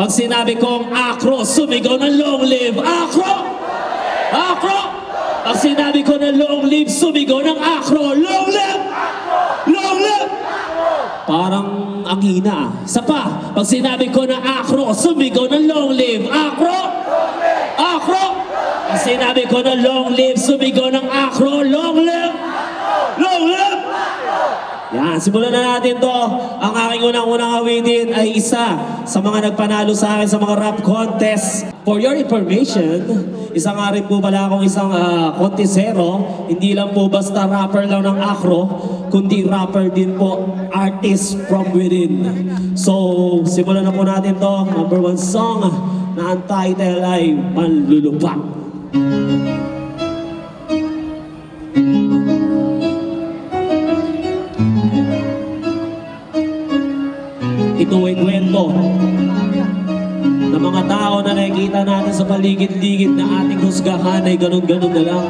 Pag sinabi kong acro, sumigaw ng long live. Acro! Acro! Pag sinabi ko ng long live, sumigaw ng acro. Long live! Long live! Parang ang hina. Isa pa. Pag sinabi ko na acro, sumigaw ng long live. Acro! Acro! Pag sinabi ko na long live, sumigaw ng acro. Long live! Long live! Yan, simulan na natin to. Ang aking unang-unang awitin ay isa sa mga nagpanalo sa akin sa mga rap contest. For your information, isa nga rin po pala akong isang contesero. Hindi lang po basta rapper lang ng acro, kundi rapper din po, artist from within. So, simulan na po natin to. Number 1 song na ang title ay Manlulupak. Ito ay kwento ng mga tao na nakikita natin sa paligid-ligid na ating husgahan ay ganun-ganun na lang.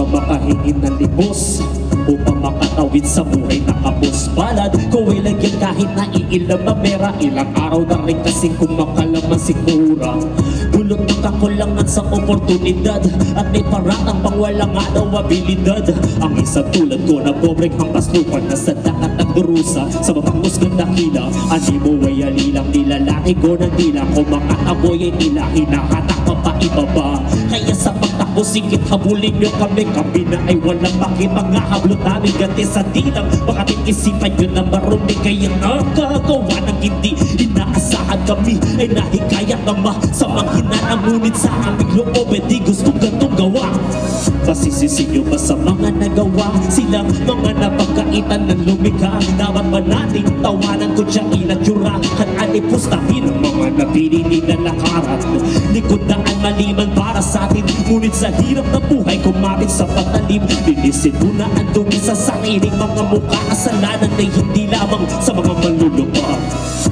Mamahingin ng libos upang makatawid sa buhay na kapos balad ko ay lagyan kahit na iilang mamera. Ilang araw na rin kasi kumakalaman sigura. Dulot ng kakulangan sa oportunidad at may paratang pang walang daw abilidad. Ang isa tulad ko na pobreng hampas lupa na sa dakat ng durusa sa mapangusgang dakila. Animo ay alilang nilalaki ko ng dila ko mga amoy ay nila hinahatak pa ibaba. Kaya sa pagtakbo sikit habulin nyo kami. Kami na ay walang bakit mga hablot namin gati sa dilang. Bakating isipan nyo na marumi kaya nakagawa ng hindi inaasahan. Kami ay nahikayat naman sa manghinaan ngunit sa aming loob ay di gustong gantong gawa. Pasisisi nyo ba sa mga nagawa silang mga napagkaitan ng lumika? Dapat ba nating tawanan ko siya inatsura at alipustahin ang mga napili nila lakarat? Likod daan maliman para sa atin ngunit sa hirap na buhay kumapit sa patalim. Linisin mo na ang dumi sa sariling mga mukha. Kasalanan ay hindi lamang sa mga manlulupa.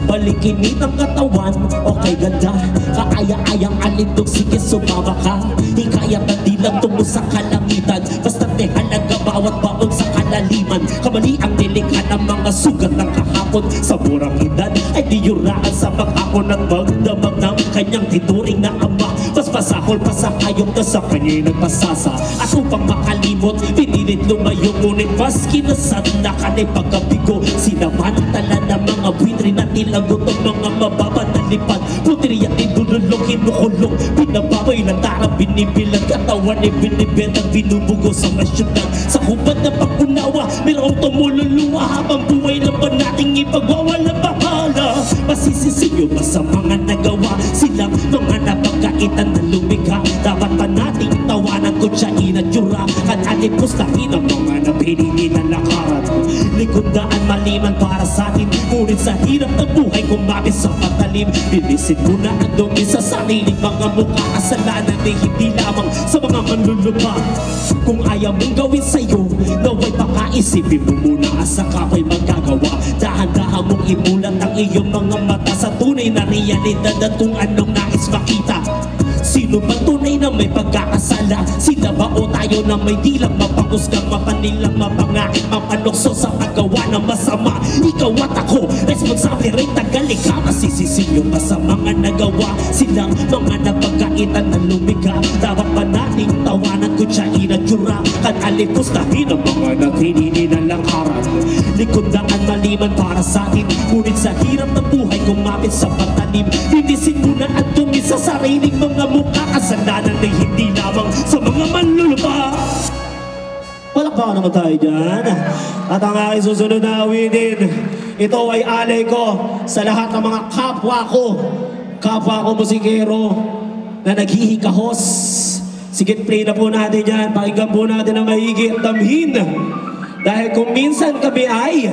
Balikinit ang katawan, okay ganda. Kaaya-ayang alindog, sige sumama ka. Hikayat na di lang tungo sa kalangitan. Basta halaga bawat baon sa kalaliman. Kamali ang nilikha ng mga sugat ng kahapon. Sa murang edad ay diyuraan sa maghapon at magdamag ng kanyang tituring na ama. Mas pasahol pa sa hayop na sa kanya'y nagpasasa. At upang makalimot, pinilit lumayo ngunit maski nasad na kanay pagkabigo. Sinamantala ng mga buwitri na nilagot ng mga mababa na lipad. Putri at idululong, kinukulong, pinababay na tarang binibilang. Katawan ay binibentang binubugo sa masyunan. Sa hubad na pag-unawa, mayroong tumululuwa habang buhay na ba nating ipagwawala bahala. Masisisiyo ba sa mga nagawa silang mga napagkaitan na lumikha? Dapat ba nating tawanan ko siya inatsura at alipustahin ang mga napili na lakarat? Likod daan maliman para sa atin ngunit sa hirap ng buhay kumapit sa patalim. Linisin mo na ang dumi sa sariling mga mukha. Kasalanan ay hindi lamang sa mga manlulupa. Kung ayaw mong gawin sa'yo, naway baka isipin mo muna saka ko'y magagawa. Dahan-dahan mong imulat ang iyong mga mata sa tunay na realidad at kung anong nais makita. Sino ba tunay na may pagkakasala? Sila ba o tayo na may dilang mapangusgang, mapanilang, mapangakit, mapanokso sa paggawa ng masama? Ikaw at ako, responsable rin tagalika. Masisisiyo ba sa mga nagawa silang mga napagkaitan na lumika? Dapat ba nating tawanan ko siya inatsura at alipustahin ang mga natinini na lakaran? Likod daan maliman para sa atin ngunit sa hirap ng buhay kumapit sa patalim. Linisin mo na at dumi sa sariling mga mukha. Kasalanan ay hindi lamang sa mga manlulupa. Palakpakan naman tayo dyan. At ang aking susunod na awitin, ito ay alay ko sa lahat ng mga kapwa ko musikero na naghihikahos. Sige, play na po natin yan. Pakinggan po natin ang mahigit damhin. Dahil kung minsan kami ay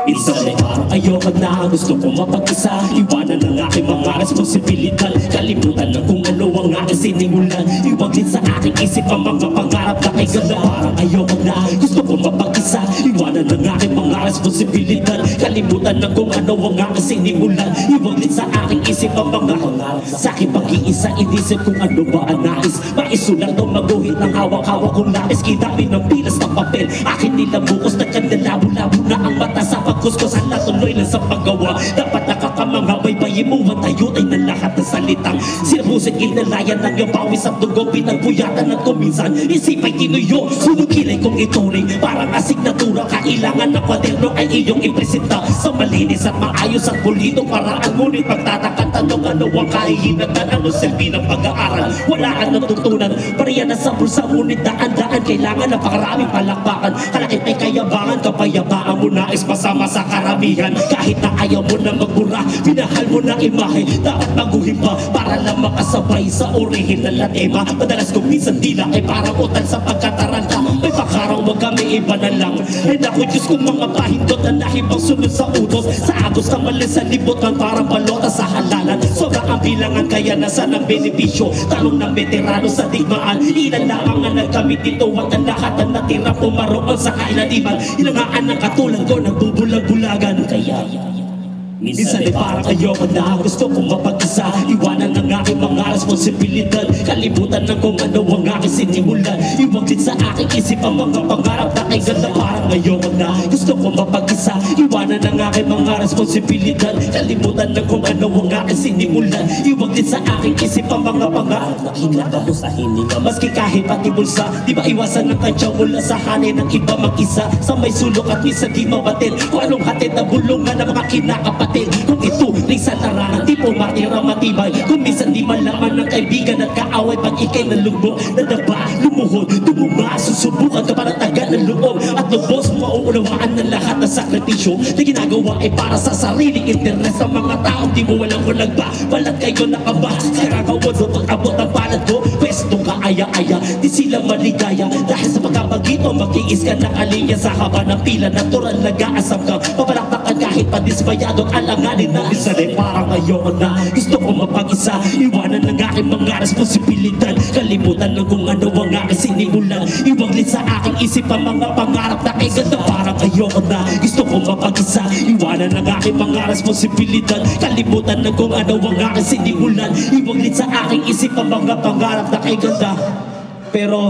minsan ay ayoko na, gusto ko mapag-isa. Iwanan ang aking mga responsibilidad. Kalimutan ng kung ano ang aking sinimulan. Iwag din sa aking isip ang mga pangarap na kay ganda. Parang ayoko na, gusto ko mapag-isa. Iwanan ng aking mga responsibilidad. Kalimutan ng kung ano ang aking sinimulan. Iwag din sa aking isip ang mga pangarap sa aking pag-iisa. Inisip kung ano ba ang nais. Maisulat o maguhit ng hawak-hawak kong lapis. Kidami ng pilas ng papel. Akin nila bukos na kandalabo-labo na ang mata sa pagkuskusan na tuloy lang sa paggawa. Dapat nakakamanga baybayin mo ang tayutay ng lahat ng salitang sinabusit kinalayan ng iyong pawis at dugo. Pinagbuyatan at kuminsan isipay tinuyo. Sunugilay kong ituring parang asignatura. Kailangan ng kwaderno ay iyong ipresenta sa malinis at maayos at pulido paraan. Ngunit magtataka tanong ano ang kahihinatan. Ano silbi ng pag-aaral? Wala kang natutunan. Pareha na sa bulsa ngunit daan-daan. Kailangan ng pakaraming palakpakan. Kalakit ay kayabangan. Kapayapaan mo na is masama sa karamihan. Kahit na ayaw mo na magbura, pinahal mo na imahe. Dapat baguhin pa para lang makasabay sa orihinal na tema. Madalas kung minsan dila ay parang utal sa pagkataranta. May pakarang wag kami iba na lang. Ay naku Diyos kung mga pahindot na nahibang sunod sa utos. Sa agos na mali sa libutan parang balota sa halalan. Sobra ang bilangan kaya nasa ng benepisyo. Tanong ng veterano sa digmaan. Ilan lamang ang nagkamit dito at ang lahat ang natira pumaroon sa kailaliman. Ilangaan ng katulad ko nagbubulag-bulagan. Kaya minsan ay parang ayoko na, gusto kong mapag-isa. Iwanan ng aking mga responsibilidad. Kalimutan ng kung ano ang aking sinimulan. Iwag din sa aking isip ang mga pangarap na kay ganda. Parang ayoko na, gusto kong mapag-isa. Iwanan ng aking mga responsibilidad. Kalimutan ng kung ano ang aking sinimulan. Iwag din sa aking isip ang mga pangarap na kinakapo sa hininga. Maski kahit pati bulsa, di ba iwasan ng kantya mula sa hanin ng iba mag-isa. Sa may sulok at minsan di mabatil kung anong hatid na bulungan ng mga kinakapat. Kung ito rin sa larangan, di po matira matibay. Kung minsan di malaman ng kaibigan at kaaway. Pag ikay nalugbo, nadaba, lumuhod, tumuma, susubukan ka para taga ng loob. At lubos, mauunawaan ng lahat ng sakripisyo na ginagawa ay para sa sariling interes ng mga tao. Di mo walang kunagba, balat kayo nakaba. Karagawad mo pag-abot ang balat ko. Pwesto ka aya-aya, di sila maligaya. Dahil sa pagkapagito, mag-iis ka na kalinya sa haba ng pila. Natural nag-aasam ka, pabalaktakan kahit padisbayado. Alanganin na isa rin parang ayoko na, gusto ko mapag-isa. Iwanan ng aking mga responsibilidad. Kalimutan ng kung ano ang aking sinimulan. Iwag din sa aking isip ang mga pangarap na kay ganda. Parang ayoko na, gusto ko mapag-isa. Iwanan ng aking mga responsibilidad. Kalimutan ng kung ano ang aking sinimulan. Iwag din sa aking isip ang mga pangarap na kay ganda. Pero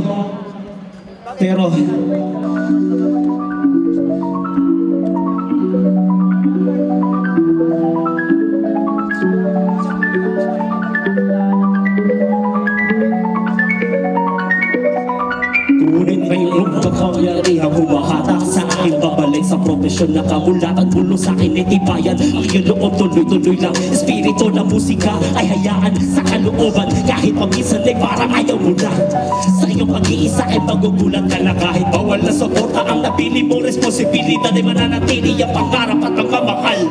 ngunit mayroong pagkakyarihan humahatak sa aking babalik sa profesyon na kamulatan. Mulo sa akin ay tibayan ang iyong loob tuloy-tuloy lang. Espiritu ng musika ay hayaan sa kalooban. Kahit paminsan ay parang ayaw mo na. Sa iyong pag-iisa ay magugulat ka na. Kahit bawal na suporta ang napili mong responsibilidad ay mananatili ang pangarap at pagmamahal.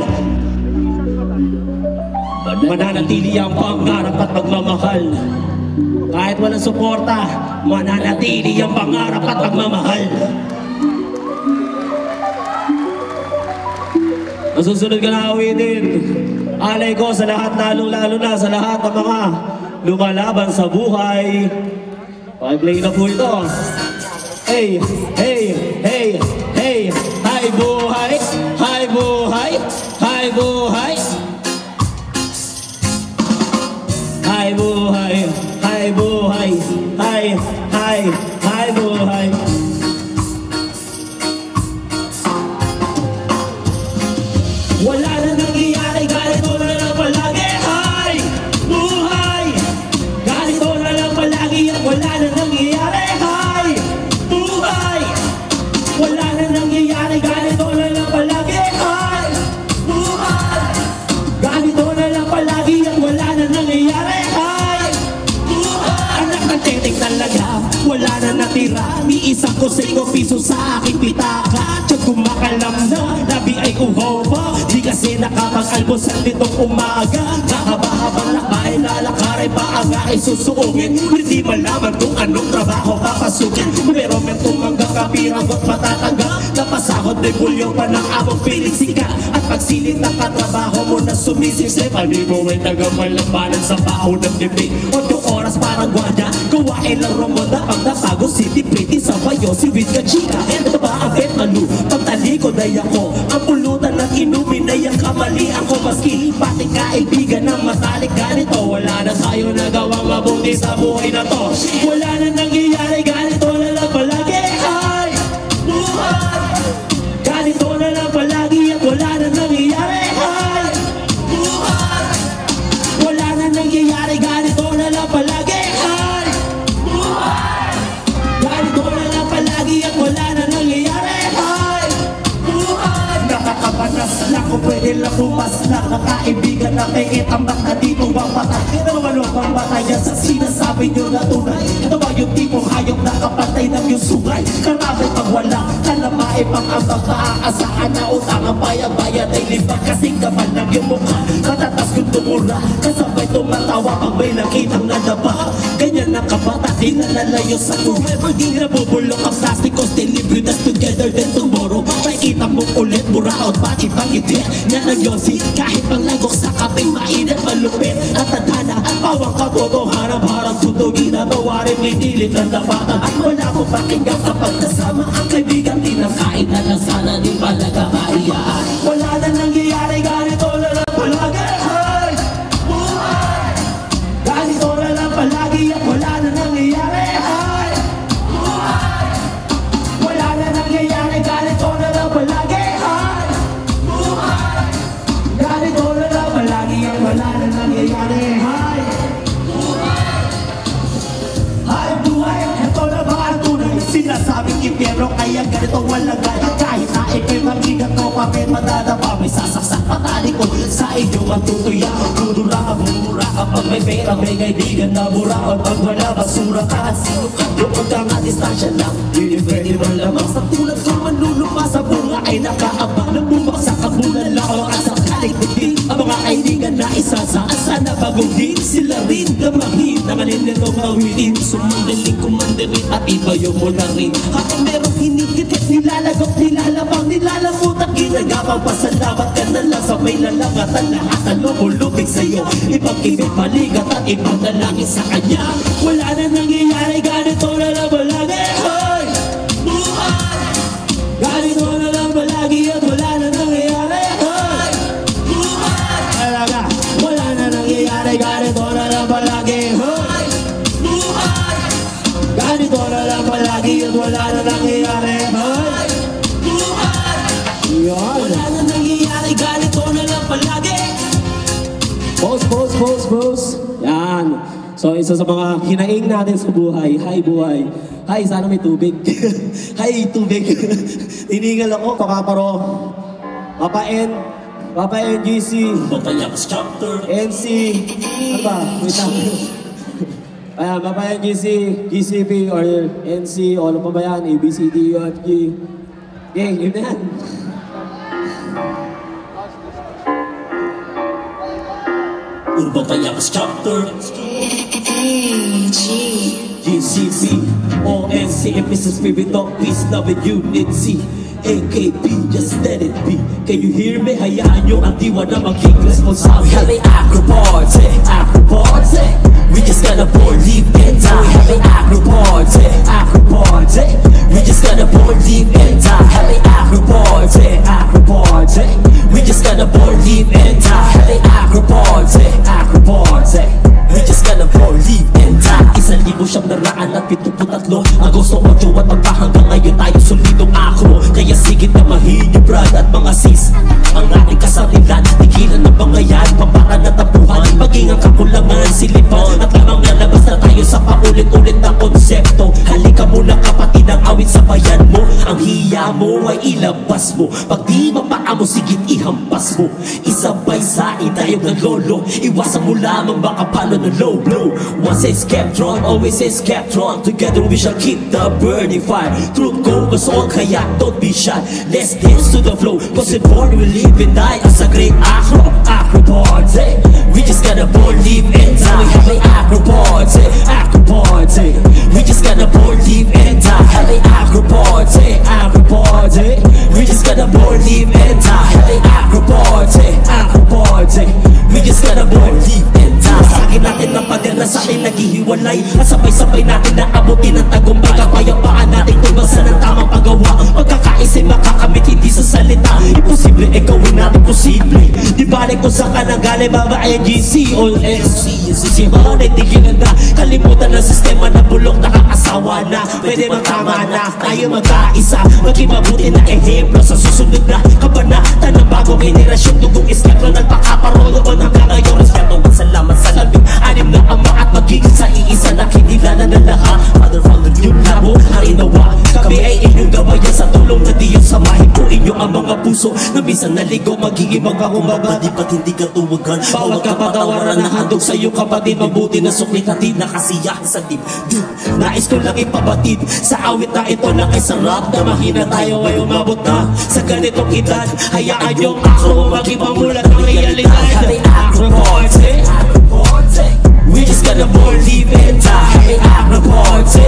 Mananatili ang pangarap at pagmamahal. Kahit walang suporta, mananatili ang pangarap at pagmamahal. Masusunod ka na awitin. Alay ko sa lahat, lalong-lalo na sa lahat ng mga lumalaban sa buhay. Pag-play na po ito. Hey, hey, hey, hey. Hi buhay, hi buhay, hi buhay. Hi buhay, hi buhay, hi, hi, hi buhay. Wala na nangyayari, ganito na lang palagi. Hi buhay, ganito na lang palagi. At wala na nangyayari. Hi buhay, wala na nangyayari, ganito na lang palagi. Hi buhay, ganito na lang palagi. At wala na nangyayari. Talaga, wala na natira. Ni isang kusiko piso sa aking pitaka. Tiyag kumakalam na, labi ay uhaw pa. Di kasi nakapag-almusal nitong umaga. Kakaba-habang lakbay, lalakarin pa ang aking susuungin. Hindi malaman kung anong trabaho papasukin, pero may tumanggap kapirang at matatanggap. Napasahod may bulyo pa ng among piling sika. At pagsilip ng katrabaho mo na sumisip-sip, hindi mo ay tagamalampanan sa baho ng dibig. 8 oras parang gwardiya, gawain lang romonda. Pag napago city pretty sa bayo si with ka chika. Ito ba ang bet manu? Pagtalikod ay ako ang pulutan ng inumin ay ang kamalian ko. Maski pati kaibigan ng matalik ganito, wala na tayo nagawang mabuti sa buhay na to. Wala na nangyayari, ganito na lang palagi. Ay, buhay! Ganito na lang palagi at wala na nangyayari. Ay, buhay! Wala na nangyayari, ganito na lang palagi. Ay, buhay! Ganito na lang palagi at wala na nangyayari. Ay, buhay! Nakakabanas lang kung pwede lang bumas lang. Nakaibigan na may itambak na dito bang patay. Pero ano bang batayan sa sinasabi nyo na tunay? Ito ba yung tipong hayop na kapatay ng yung sungay? Karami pag wala, kalamae pang ambag. Maaasahan na utang ang bayan-bayan ay libag. Kasing gaman ng yung mukha, matatas kung tumura. Kasabay tumatawa pag may nakitang nadaba. Ganyan na kabata, di na nalayo sa buhay. Di na bubulok ang plastiko, stay live with us together then tomorrow. Makikita mo ulit, buraot, bakit bang iti? Yan ang yosi, kahit pang lagok sa kaping mainit, malupit at tadhana. Pawang katotohanan, parang tutugin na tawarin, may dilit ng tapatan. At wala ko pakinggan kapag kasama ang kaibigan. Tinakain na lang sana di palaga kaiyaan. Wala na nangyayari, ganito na lang palagi. Ay, buhay! Ganito na lang palagi at wala na nangyayari. Ay, buhay! Wala na nangyayari, ganito na lang palagi. Ay, buhay! Ganito na lang palagi at wala na nangyayari. Ay, buhay! Ay, buhay! Ito na ba ang tunay? Sinasabing impyerno kaya ganito walang gaya. Kahit na ikay magigat ko pa rin madadapa. May sasaksak patali ko sa inyo matutuya. Magdudura ka, bumura ka. Pag may pera may kaibigan na mura. O pag wala basura ka, sino ka? Lupag ka nga distansya lang, hindi pwede malamang. Sa tulad ko manlulupa sa bunga ay nakaabang. Nang bumagsak ang bulan lang o at sa kalikbiti. Ang mga kaibigan na isasaan sana bagong din. Sila rin damahin na maninitong mawitin. Sumandaling kumandarin at ibayo mo na rin. Kapag merong hinigit, nilalagok, nilalabang, nilalamutak. Ginagapang pasalamat ka na lang sa may lalangatan. Lahat ang lumulubig sa'yo, ipag-ibig, balikat at ipagdalangin sa kanya. Wala na nangyayari, ganito na lang palagi. Ay, buhay! Ganito na lang palagi at wala na nangyayari. Ay, buhay! Talaga, wala na nangyayari, ganito na lang palagi. Ay, buhay! Ganito na lang palagi at wala na nangyayari. Ay, buhay! Wala na nangyayari, ganito na lang palagi. Pause. Yan. So, isa sa mga hinaing natin sa buhay. Hi, buhay. Hi, sana may tubig. Hi, tubig. Tiningal ako, pakaparo. Papa NGC. NC. Ano ba? Wait lang. Ayan, Papa NGC, GCP, or NC, o ano pa ba yan? ABCD, UFG. Okay, yun na yan. Urban Payakas Chapter GCP, ONC, and Mrs. Spirit of Peace, love and unity. AKP, just let it be. Can you hear me? Hayaan nyo ang diwa na maging responsable. We have an acro-party. We just gonna believe and die. We have an acro-party. We just gonna believe and die. Have an acro-party. We just gonna believe and die. Have an acro-party. We just gonna believe and die. 1,773 Agosto 8 at magkahanggang ngayon tayo solidong akro. Kaya sigit na mahin yung brad at mga sis. Ang ating kasarilan, tigilan ng bangayan, pambara na tapuhan, maging ang kakulangan, silipan. At lamang nalabas na tayo sa paulit-ulit na konsepto. Halika muna kapatid ang awit sa bayan mo. Ang hiya mo ay ilabas mo. Pag di mapaa mo, sigit ihampas mo. Isabay sa itayog ng lolo. Iwasan mo lamang baka palo ng low blow. Once is Skeptron, always is Skeptron. Together we shall keep the burning fire. Truth goes on, kaya don't be shy. Let's dance to the flow, cause we're born we live and die as a great acro party. We just gotta born, live and die. We have an live and die. Masagin natin ang pader na sa atin naghihiwalay, at sabay-sabay natin naabutin ang tagumpay. Kapayapaan natin tubasan ng tamang paggawa. Pagkakaisip makakamit hindi sa salita. Imposible gawin natin posible. Di balik kung saan ka nanggaling, babae GC all SC. Si Honey tigilan na, kalimutan ng sistema na bulok, nakakasawa na. Pwede magtama na, tayo magkaisa, maging mabuti na ehemplo sa susunod na kabanata ng bagong henerasyon. Dugong iskaplo nagpakaparolo o hanggang ngayon respeto. Salamat sa labing anim na ama at magiging sa iisa na kinilala ng lahat. Father, Father, yung labo, harinawa. Kami ay inyong gabayan sa tulong na Diyos. Samahin po inyo ang mga puso na minsan naligo, magiging magpakumbaba. Di ba't hindi ka tuwagan? Bawat kapatawaran na handog sa iyo kapatid, mabuti na suklit hatid na kasiyahan sa dibdib. Nais ko lang ipabatid sa awit na ito na kay sarap na mahina tayo ay umabot na sa ganitong edad. Hayaan yung ako maging mamulat ng realidad. Happy Acro Party, we just gonna born, live and die. Happy Acro Party,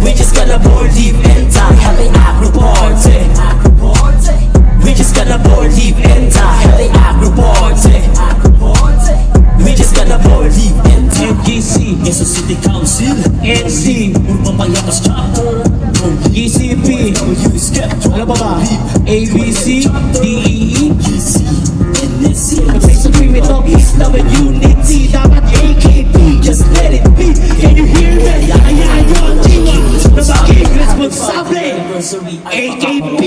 we just gonna born, live and die. Happy Acro Party, we just gonna born, live and die. Happy Acro Party, we just gonna born, live and die. MGC, Quezon City Council, NC, Urban Payatas Chapter, ECP, ano pa ba? ABC, DEE, NSC, Peace Agreement of Peace, Love and Unity. Dapat AKP, just let it be. Can you hear me? Hayaan nyo ang jiwa na maging responsable. anniversary, AKP.